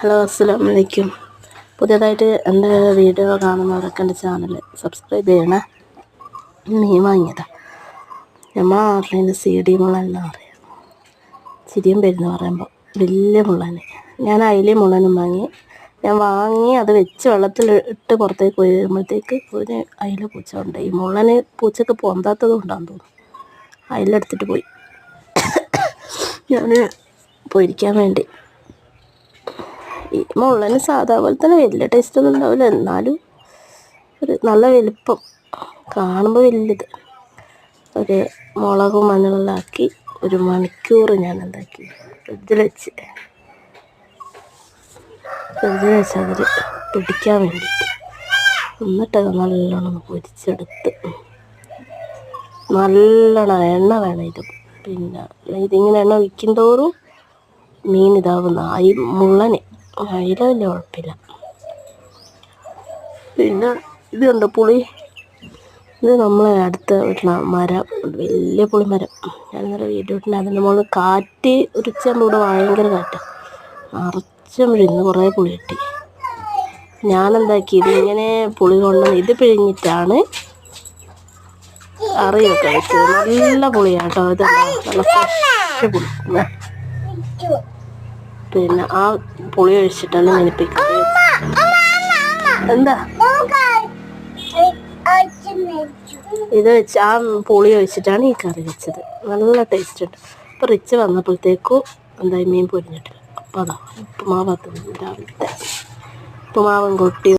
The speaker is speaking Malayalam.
ഹലോ, അസ്സലാമു അലൈക്കും. പുതിയതായിട്ട് എൻ്റെ വീഡിയോ കാണുന്നവരൊക്കെ എൻ്റെ ചാനൽ സബ്സ്ക്രൈബ് ചെയ്യണേ. മീൻ വാങ്ങിയതാണ്. നമ്മൾ നാട്ടിൽ CD മുള്ളെല്ലാം അറിയാം. ചിരിയും വരുന്ന പറയുമ്പോൾ വലിയ മുള്ളനെ ഞാൻ അയിലയും മുള്ളനും വാങ്ങി. ഞാൻ വാങ്ങി അത് വെച്ച് വെള്ളത്തിൽ ഇട്ട് പുറത്തേക്ക് പോയി വരുമ്പോഴത്തേക്ക് ഒരു അയില പൂച്ച ഉണ്ട്. ഈ മുള്ളന് പൂച്ചക്ക് പൊന്താത്തത് കൊണ്ടാണെന്ന് തോന്നുന്നു. അയിലെടുത്തിട്ട് പോയി. ഞാൻ പൊരിക്കാൻ വേണ്ടി ഈ മുള്ളന് സാധാ പോലെ തന്നെ വലിയ ടേസ്റ്റ് ഒന്നും ഉണ്ടാവില്ല, എന്നാലും ഒരു നല്ല വലുപ്പം കാണുമ്പോൾ വലുത്. ഒരു മുളകും മഞ്ഞളെല്ലാം ആക്കി 1 മണിക്കൂർ ഞാൻ എന്താക്കി ഫ്രിഡ്ജിൽ വെച്ച് അതിൽ പിടിക്കാൻ വേണ്ടിയിട്ട്. എന്നിട്ടത് നല്ലോണം പൊരിച്ചെടുത്ത് നല്ലോണം എണ്ണ വേണം ഇത്. പിന്നെ ഇതിങ്ങനെ എണ്ണ ഒഴിക്കും തോറും മീൻ ഇതാവുന്ന ഈ മുള്ളന് അയില വലിയ കുഴപ്പമില്ല. പിന്നെ ഇത് കണ്ടോ പുളി, ഇത് നമ്മളെ അടുത്ത വീട്ടിലെ മരം, വലിയ പുളിമരം. ഞാൻ ഇന്നലെ വീഡിയോ ഇട്ടിട്ട് അതിൻ്റെ മുകളിൽ കാറ്റ് ഉച്ചയാകുമ്പോൾ ഇവിടെ ഭയങ്കര കാറ്റ് നിറച്ചും ഇന്ന് കുറേ പുളി കിട്ടി. ഞാനെന്താക്കി ഇതിങ്ങനെ പുളി കൊണ്ടുവന്ന് ഇത് പിഴിഞ്ഞിട്ടാണ് കറിയൊക്കെ വെച്ചത്. നല്ല പുളിയാണ് കേട്ടോ, ഇത് നല്ല ഫ്രഷ് പുളി. പിന്നെ ആ പുളി ഒഴിച്ചിട്ടാണ് ഞാനിപ്പോൾ കറി വെച്ചത്. എന്താ ഇത് വെച്ച് ആ പുളി ഒഴിച്ചിട്ടാണ് ഈ കറി വെച്ചത്. നല്ല ടേസ്റ്റ് ഉണ്ട്. അപ്പോൾ റിച്ച് വന്നപ്പോഴത്തേക്കും എന്തായി മീൻ പൊരിഞ്ഞിട്ടില്ല. അപ്പോൾ അതാ ഉപ്പുമാവ് രാവിലത്തെ ഉപ്പുമാവും കൊട്ടി